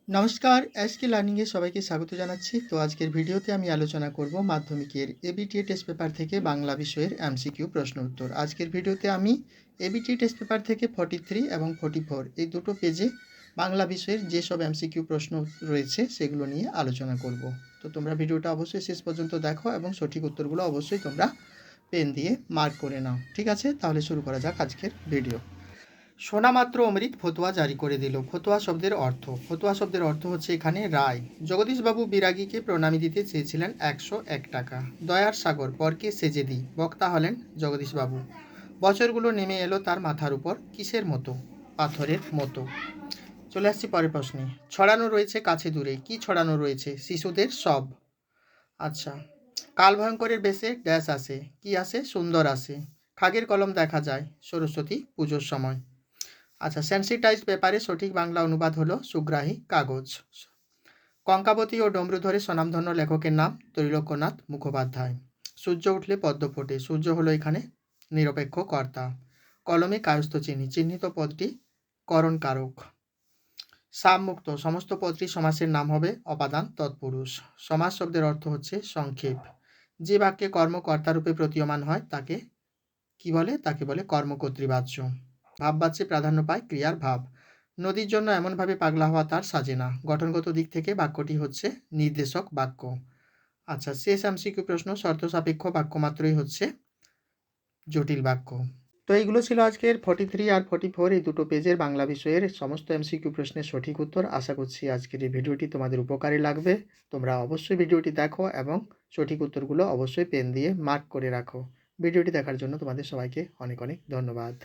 নমস্কার, এসকে লার্নিংয়ে সবাইকে স্বাগত জানাচ্ছি। তো আজকের ভিডিওতে আমি আলোচনা করব মাধ্যমিকের এবিটিএ টেস্ট পেপার থেকে বাংলা বিষয়ের এমসিকিউ প্রশ্ন উত্তর। আজকের ভিডিওতে আমি এবিটিএ টেস্ট পেপার থেকে 43 এবং 44 এই দুটো পেজে বাংলা বিষয়ের যেসব এমসিকিউ প্রশ্ন রয়েছে সেগুলো নিয়ে আলোচনা করব। তো তোমরা ভিডিওটা অবশ্যই শেষ পর্যন্ত দেখো এবং সঠিক উত্তরগুলো অবশ্যই তোমরা পেন দিয়ে মার্ক করে নাও। ঠিক আছে, তাহলে শুরু করা যাক আজকের ভিডিও। শোনামাত্র অমৃত ফতোয়া জারি করে দিল। ফতোয়া শব্দের অর্থ হচ্ছে এখানে রায়। জগদীশবাবু বিরাগীকে প্রণামী দিতে চেয়েছিলেন 101 টাকা। দয়ার সাগর পরকে সেজে দিই, বক্তা হলেন জগদীশবাবু। বছরগুলো নেমে এলো তার মাথার উপর, কিসের মতো? পাথরের মতো। চলে আসছি পরের প্রশ্নে। ছড়ানো রয়েছে কাছে দূরে, কি ছড়ানো রয়েছে? শিশুদের সব। আচ্ছা। কাল ভয়ঙ্করের বেশে ড্যাশ আসে, কি আসে? সুন্দর আসে। খাগের কলম দেখা যায় সরস্বতী পুজোর সময়। আচ্ছা, সেন্সিটাইজ পেপারে সঠিক বাংলা অনুবাদ হলো সুগ্রাহী কাগজ। কঙ্কাবতী ও ডমরুধরে স্বনামধন্য লেখকের নাম ত্রৈলোক্যনাথ মুখোপাধ্যায়। সূর্য উঠলে পদ্ম ফোটে, সূর্য হলো এখানে নিরপেক্ষ কর্তা। কলমে কায়স্থ চিহ্নি, চিহ্নিত পদটি করণ কারক। সাবমুক্ত, সমস্ত পদটি সমাসের নাম হবে অপাদান তৎপুরুষ। সমাস শব্দের অর্থ হচ্ছে সংক্ষেপ। যে বাক্যে কর্মকর্তারূপে প্রতীয়মান হয় তাকে কি বলে? তাকে বলে কর্মকর্তৃবাচ্য। ভাববাচ্যে প্রাধান্য পায় ক্রিয়ার ভাব। নদীর জন্য এমনভাবে পাগলা হওয়া তার সাজে না। গঠনগত দিক থেকে বাক্যটি হচ্ছে নির্দেশক বাক্য। আচ্ছা, শেষ এমসিকিউ প্রশ্ন। শর্ত সাপেক্ষ বাক্য মাত্রই হচ্ছে জটিল বাক্য। তো এইগুলো ছিল আজকের 43 আর 44 এই দুটো পেজের বাংলা বিষয়ের সমস্ত এমসিকিউ প্রশ্নের সঠিক উত্তর। আশা করছি আজকের এই ভিডিওটি তোমাদের উপকারে লাগবে। তোমরা অবশ্যই ভিডিওটি দেখো এবং সঠিক উত্তরগুলো অবশ্যই পেন দিয়ে মার্ক করে রাখো। ভিডিওটি দেখার জন্য তোমাদের সবাইকে অনেক অনেক ধন্যবাদ।